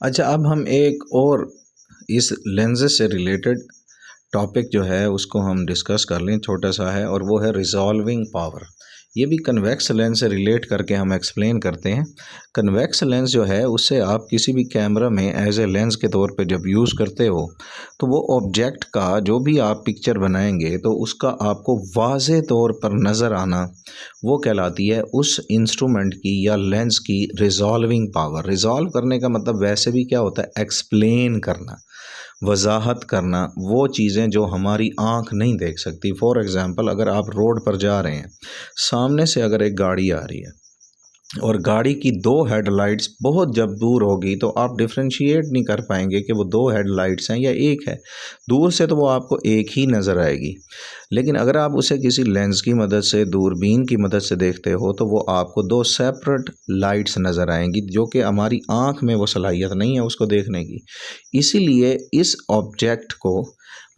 अच्छा, अब हम एक और इस लेंस से रिलेटेड टॉपिक जो है उसको हम डिस्कस कर लें, छोटा सा है और वो है रिजॉल्विंग पावर। ये भी कन्वेक्स लेंस से रिलेट करके हम एक्सप्लेन करते हैं। कन्वेक्स लेंस जो है उससे आप किसी भी कैमरा में एज ए लेंस के तौर पे जब यूज़ करते हो तो वो ऑब्जेक्ट का जो भी आप पिक्चर बनाएंगे तो उसका आपको वाज़े तौर पर नज़र आना, वो कहलाती है उस इंस्ट्रूमेंट की या लेंस की रिजॉल्विंग पावर। रिजॉल्व करने का मतलब वैसे भी क्या होता है, एक्सप्लेन करना, वजाहत करना, वो चीज़ें जो हमारी आँख नहीं देख सकती। फॉर एग्ज़ाम्पल, अगर आप रोड पर जा रहे हैं, सामने से अगर एक गाड़ी आ रही है और गाड़ी की दो हेडलाइट्स बहुत जब दूर होगी तो आप डिफ्रेंशिएट नहीं कर पाएंगे कि वो दो हेडलाइट्स हैं या एक है। दूर से तो वो आपको एक ही नज़र आएगी, लेकिन अगर आप उसे किसी लेंस की मदद से, दूरबीन की मदद से देखते हो तो वो आपको दो सेपरेट लाइट्स नज़र आएंगी, जो कि हमारी आँख में वो सलाहियत नहीं है उसको देखने की। इसीलिए इस ऑब्जेक्ट को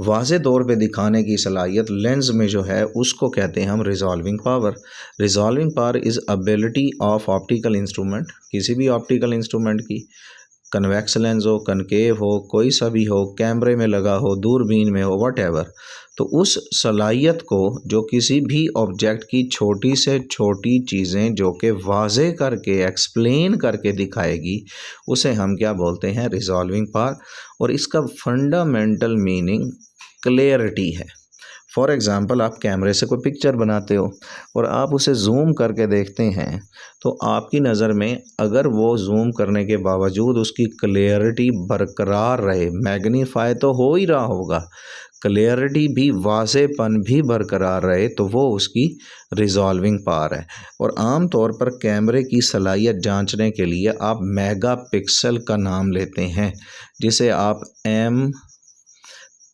वाज़े तौर पे दिखाने की सलाहियत लेंस में जो है उसको कहते हैं हम resolving power. Resolving power is ability of optical instrument, किसी भी ऑप्टिकल इंस्ट्रूमेंट की, कन्वेक्स लेंस हो, कनकेव हो, कोई सा भी हो, कैमरे में लगा हो, दूरबीन में हो, वट, तो उस सलाहियत को जो किसी भी ऑब्जेक्ट की छोटी से छोटी चीज़ें जो कि वाज़े करके, एक्सप्लेन करके दिखाएगी, उसे हम क्या बोलते हैं, रिजॉल्विंग पावर। और इसका फंडामेंटल मीनिंग क्लियरिटी है। फॉर एग्ज़ाम्पल, आप कैमरे से कोई पिक्चर बनाते हो और आप उसे जूम करके देखते हैं तो आपकी नज़र में अगर वो जूम करने के बावजूद उसकी क्लियरिटी बरकरार रहे, मैग्नीफाई तो हो ही रहा होगा, क्लियरिटी भी, वाज़ेपन भी बरकरार रहे, तो वो उसकी रिजॉल्विंग पावर है। और आम तौर पर कैमरे की सलाहियत जांचने के लिए आप मेगा पिक्सल का नाम लेते हैं, जिसे आप एम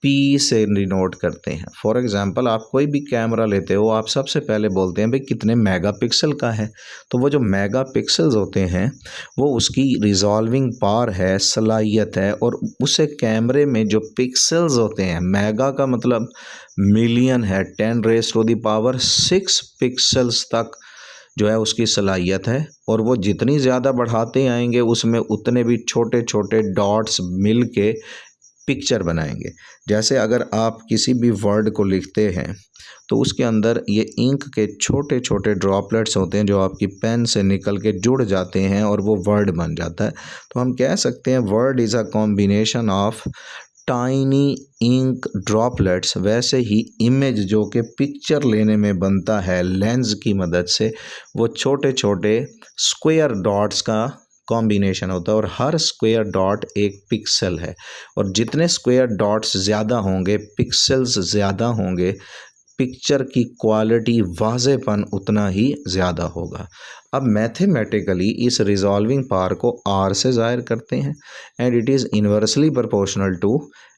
पी से डिनोट करते हैं। फॉर एग्ज़ाम्पल, आप कोई भी कैमरा लेते हो, आप सबसे पहले बोलते हैं भाई कितने मेगापिक्सल का है। तो वो जो मेगापिक्सल्स होते हैं वो उसकी रिजॉल्विंग पावर है, सलाहियत है। और उसे कैमरे में जो पिक्सल्स होते हैं, मेगा का मतलब मिलियन है, 10⁻⁶ पिक्सल्स तक जो है उसकी सलाहियत है। और वो जितनी ज़्यादा बढ़ाते आएंगे उसमें उतने भी छोटे छोटे डॉट्स मिल के पिक्चर बनाएंगे। जैसे अगर आप किसी भी वर्ड को लिखते हैं तो उसके अंदर ये इंक के छोटे छोटे ड्रॉपलेट्स होते हैं जो आपकी पेन से निकल के जुड़ जाते हैं और वो वर्ड बन जाता है। तो हम कह सकते हैं word is a combination of tiny ink droplets. वैसे ही इमेज जो कि पिक्चर लेने में बनता है लेंस की मदद से, वो छोटे छोटे स्क्वायर डॉट्स का कॉम्बिनेशन होता है और हर स्क्वायर डॉट एक पिक्सल है। और जितने स्क्वायर डॉट्स ज़्यादा होंगे, पिक्सल्स ज़्यादा होंगे, पिक्चर की क्वालिटी, वाज़ेपन उतना ही ज़्यादा होगा। अब मैथमेटिकली इस रिजॉल्विंग पावर को आर से ज़ाहिर करते हैं and it is inversely proportional to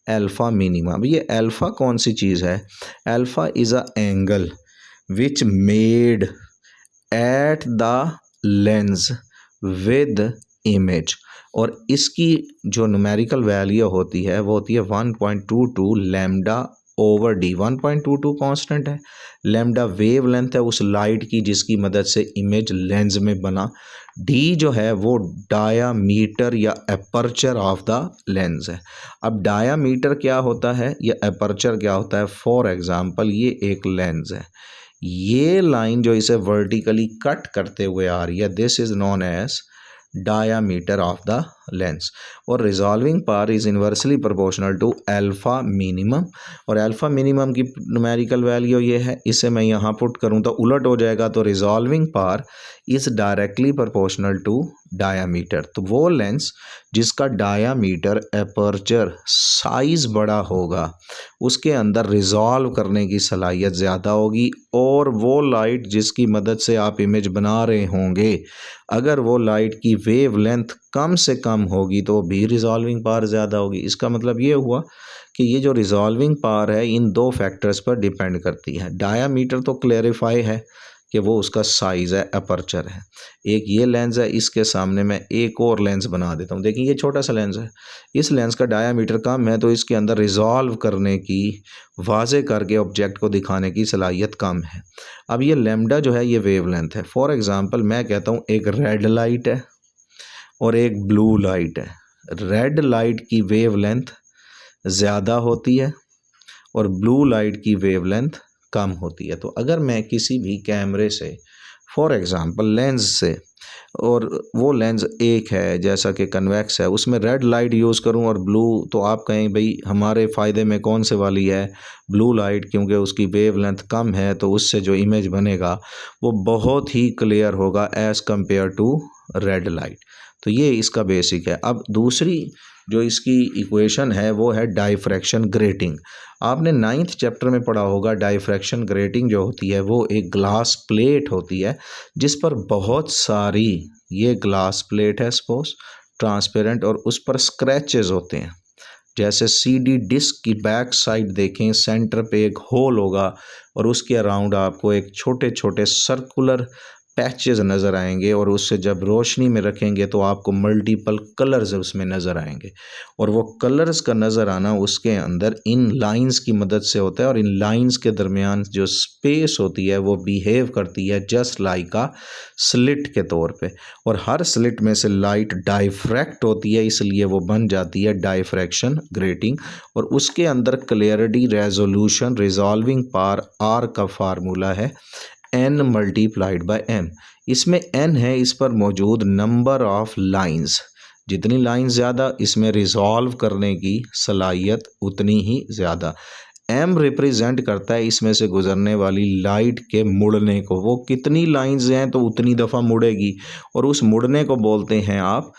alpha minima. अब ये अल्फ़ा कौन सी चीज़ है? Alpha is a angle which made at the lens with image. और इसकी जो न्यूमेरिकल वैल्यू होती है वो होती है 1.22 लैम्डा ओवर डी। 1.22 कांस्टेंट है, लैम्डा वेव लेंथ है उस लाइट की जिसकी मदद से इमेज लेंस में बना, डी जो है वो डायामीटर या अपर्चर ऑफ द लेंस है। अब डायामीटर क्या होता है या अपर्चर क्या होता है? फॉर एग्जांपल, ये एक लेंस है, ये लाइन जो इसे वर्टिकली कट करते हुए आ रही है, this is known as diameter of the lens. और resolving power is inversely proportional to alpha minimum. और अल्फा मिनिमम की न्यूमेरिकल वैल्यू ये है, इसे मैं यहाँ पुट करूँ तो उलट हो जाएगा, तो resolving power is directly proportional to diameter. तो वो लेंस जिसका डायामीटर, अपर्चर साइज बड़ा होगा, उसके अंदर रिजॉल्व करने की सलाहियत ज़्यादा होगी। और वो लाइट जिसकी मदद से आप इमेज बना रहे होंगे, अगर वो लाइट की वेव लेंथ कम से कम होगी तो भी रिजॉल्विंग पावर ज़्यादा होगी। इसका मतलब ये हुआ कि ये जो रिजॉल्विंग पावर है इन दो फैक्टर्स पर डिपेंड करती है। डायामीटर तो क्लैरिफाई है कि वो उसका साइज़ है, अपर्चर है। एक ये लेंस है, इसके सामने मैं एक और लेंस बना देता हूँ। देखिए ये छोटा सा लेंस है, इस लेंस का डायामीटर कम है तो इसके अंदर रिजॉल्व करने की, वाज़े करके ऑब्जेक्ट को दिखाने की सलाहियत कम है। अब ये लैम्डा जो है ये वेव लेंथ है। फॉर एग्ज़ाम्पल, मैं कहता हूँ एक रेड लाइट है और एक ब्लू लाइट है। रेड लाइट की वेवलेंथ ज़्यादा होती है और ब्लू लाइट की वेवलेंथ कम होती है। तो अगर मैं किसी भी कैमरे से फॉर एग्ज़ाम्पल लेंस से, और वो लेंस एक है जैसा कि कन्वेक्स है, उसमें रेड लाइट यूज़ करूं और ब्लू, तो आप कहें भाई हमारे फ़ायदे में कौन से वाली है? ब्लू लाइट, क्योंकि उसकी वेवलेंथ कम है तो उससे जो इमेज बनेगा वो बहुत ही क्लियर होगा as compare to red light. तो ये इसका बेसिक है। अब दूसरी जो इसकी इक्वेशन है वो है डाइफ्रैक्शन ग्रेटिंग। आपने 9th चैप्टर में पढ़ा होगा। डाइफ्रैक्शन ग्रेटिंग जो होती है वो एक ग्लास प्लेट होती है जिस पर बहुत सारी, ये ग्लास प्लेट है सपोज ट्रांसपेरेंट, और उस पर स्क्रैचेस होते हैं। जैसे सीडी डिस्क की बैक साइड देखें, सेंटर पे एक होल होगा और उसके अराउंड आपको एक छोटे छोटे सर्कुलर पैचेस नज़र आएंगे, और उससे जब रोशनी में रखेंगे तो आपको मल्टीपल कलर्स उसमें नज़र आएंगे, और वो कलर्स का नज़र आना उसके अंदर इन लाइंस की मदद से होता है, और इन लाइंस के दरमियान जो स्पेस होती है वो बिहेव करती है जस्ट लाइक आ स्लिट के तौर पे, और हर स्लिट में से लाइट डाइफ्रैक्ट होती है, इसलिए वो बन जाती है डाइफ्रैक्शन ग्रेटिंग। और उसके अंदर clarity, resolution, resolving power, R का फार्मूला है n मल्टीप्लाइड बाय m। इसमें n है इस पर मौजूद नंबर ऑफ लाइंस। जितनी लाइन ज़्यादा इसमें रिजॉल्व करने की सलाहियत उतनी ही ज़्यादा। m रिप्रेजेंट करता है इसमें से गुजरने वाली लाइट के मुड़ने को। वो कितनी लाइंस हैं तो उतनी दफ़ा मुड़ेगी, और उस मुड़ने को बोलते हैं आप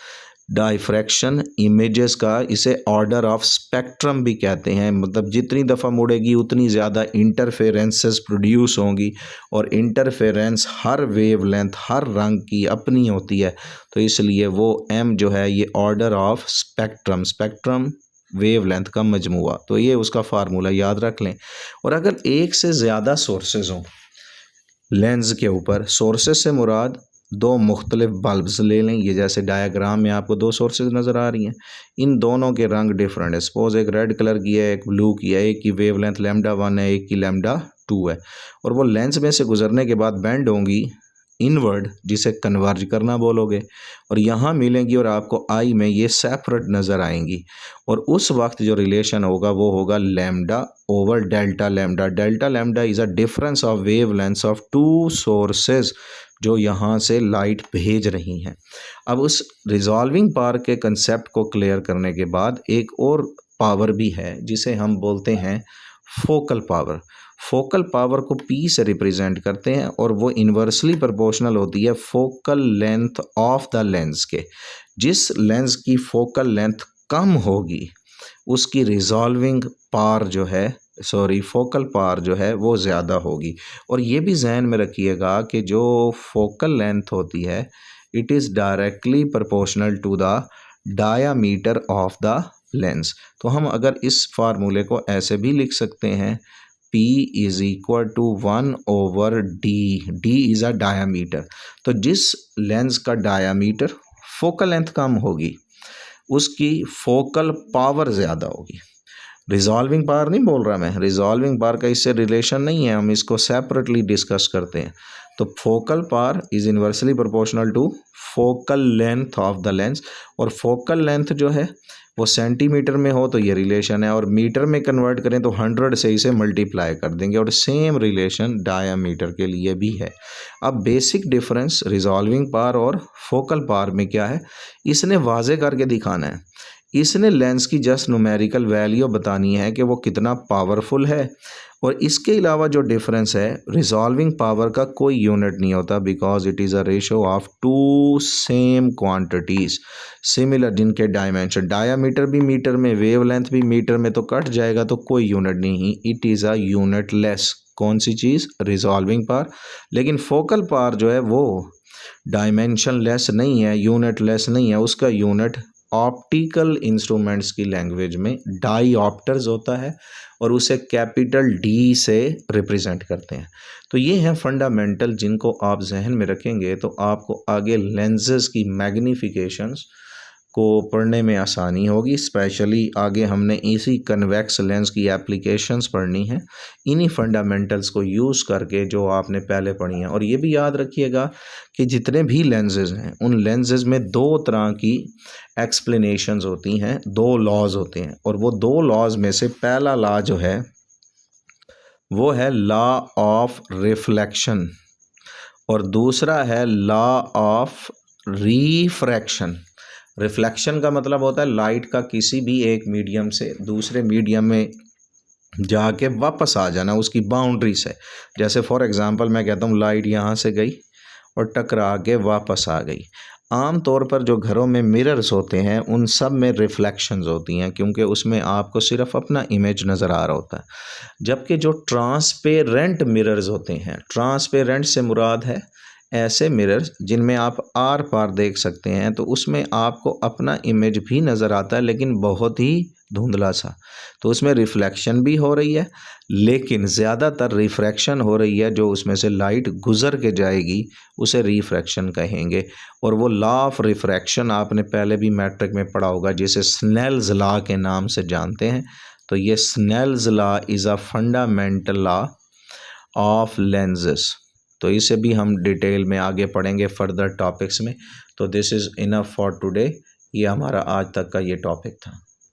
डाइफ्रैक्शन। इमेजेस का इसे ऑर्डर ऑफ स्पेक्ट्रम भी कहते हैं। मतलब जितनी दफ़ा मुड़ेगी उतनी ज़्यादा इंटरफेरेंसेस प्रोड्यूस होंगी, और इंटरफेरेंस हर वेवलेंथ, हर रंग की अपनी होती है, तो इसलिए वो m जो है ये order of spectrum, spectrum wavelength का मजमुआ, तो ये उसका फार्मूला याद रख लें। और अगर एक से ज़्यादा सोर्सेज हों लेंस के ऊपर, सोर्सेज से मुराद दो मुख्तलिफ बल्ब्स ले लें। ये जैसे डायग्राम में आपको दो सोर्सेज नज़र आ रही हैं, इन दोनों के रंग डिफरेंट है। सपोज एक रेड कलर की है, एक ब्लू की है, एक की वेवलेंथ λ1 है, एक की λ2 है, और वो लेंस में से गुजरने के बाद बेंड होंगी इनवर्ड, जिसे कन्वर्ज करना बोलोगे, और यहाँ मिलेंगी और आपको आई में ये सेपरेट नज़र आएंगी, और उस वक्त जो रिलेशन होगा वो होगा lambda over delta lambda. Delta lambda is a difference of wavelengths of two sources जो यहाँ से लाइट भेज रही हैं। अब उस रिजॉल्विंग पावर के कंसेप्ट को क्लियर करने के बाद एक और पावर भी है जिसे हम बोलते हैं फोकल पावर। फोकल पावर को P से रिप्रेजेंट करते हैं, और वो इन्वर्सली प्रोपोर्शनल होती है focal length of the lens के। जिस लेंस की फोकल लेंथ कम होगी उसकी रिजॉल्विंग पावर जो है, फोकल पावर जो है वो ज़्यादा होगी। और ये भी जहन में रखिएगा कि जो फोकल लेंथ होती है it is directly proportional to the diameter of the lens. तो हम अगर इस फार्मूले को ऐसे भी लिख सकते हैं, P is equal to 1/d। d is a diameter. तो जिस लेंस का डायामीटर, फोकल लेंथ कम होगी उसकी फोकल पावर ज़्यादा होगी। रिजॉल्विंग पावर नहीं बोल रहा मैं, रिजॉल्विंग पावर का इससे रिलेशन नहीं है, हम इसको सेपरेटली डिस्कस करते हैं। तो focal power is inversely proportional to focal length of the lens, और फोकल लेंथ जो है वो सेंटीमीटर में हो तो ये रिलेशन है, और मीटर में कन्वर्ट करें तो 100 से इसे मल्टीप्लाई कर देंगे, और सेम रिलेशन डायामीटर के लिए भी है। अब बेसिक डिफरेंस रिजॉल्विंग पावर और फोकल पावर में क्या है, इसने वाजे करके दिखाना है। इसने लेंस की जस्ट न्यूमेरिकल वैल्यू बतानी है कि वो कितना पावरफुल है, और इसके अलावा जो डिफरेंस है रिजॉल्विंग पावर का कोई यूनिट नहीं होता, because it is a ratio of two same quantities similar, जिनके डायमेंशन, डायामीटर भी मीटर में, वेवलेंथ भी मीटर में, तो कट जाएगा तो कोई यूनिट नहीं, it is a unitless. कौन सी चीज़? Resolving power. लेकिन फोकल पावर जो है वो डायमेंशन लेस नहीं है, यूनिट लेस नहीं है, उसका यूनिट ऑप्टिकल इंस्ट्रूमेंट्स की लैंग्वेज में डाईऑप्टर्स होता है, और उसे कैपिटल D से रिप्रेजेंट करते हैं। तो ये हैं फंडामेंटल, जिनको आप जहन में रखेंगे तो आपको आगे लेंसेज की मैग्नीफिकेशंस को पढ़ने में आसानी होगी। स्पेशली आगे हमने इसी कन्वेक्स लेंस की एप्लीकेशंस पढ़नी है, इन्हीं फंडामेंटल्स को यूज़ करके जो आपने पहले पढ़ी हैं। और ये भी याद रखिएगा कि जितने भी लेंसेज हैं उन लेंसेज में दो तरह की एक्सप्लेनेशंस होती हैं, दो लॉज होते हैं, और वो दो लॉज में से पहला लॉ जो है वो है लॉ ऑफ रिफ्लेक्शन और दूसरा है लॉ ऑफ रिफ्रैक्शन। रिफ्लेक्शन का मतलब होता है लाइट का किसी भी एक मीडियम से दूसरे मीडियम में जाके वापस आ जाना, उसकी बाउंड्री से। जैसे फॉर एग्जांपल मैं कहता हूँ लाइट यहाँ से गई और टकरा के वापस आ गई। आम तौर पर जो घरों में मिरर्स होते हैं उन सब में रिफ्लेक्शंस होती हैं, क्योंकि उसमें आपको सिर्फ अपना इमेज नज़र आ रहा होता है। जबकि जो ट्रांसपेरेंट मिरर्स होते हैं, ट्रांसपेरेंट से मुराद है ऐसे मिरर्स जिनमें आप आर पार देख सकते हैं, तो उसमें आपको अपना इमेज भी नज़र आता है लेकिन बहुत ही धुंधला सा। तो उसमें रिफ्लेक्शन भी हो रही है लेकिन ज़्यादातर रिफ्रैक्शन हो रही है। जो उसमें से लाइट गुज़र के जाएगी उसे रिफ्रैक्शन कहेंगे। और वो लॉ ऑफ रिफ्रैक्शन आपने पहले भी मैट्रिक में पढ़ा होगा, जिसे स्नेल्स लॉ के नाम से जानते हैं। तो ये Snell's law is a fundamental law of lenses. तो इसे भी हम डिटेल में आगे पढ़ेंगे फर्दर टॉपिक्स में। तो this is enough for today. ये हमारा आज तक का ये टॉपिक था।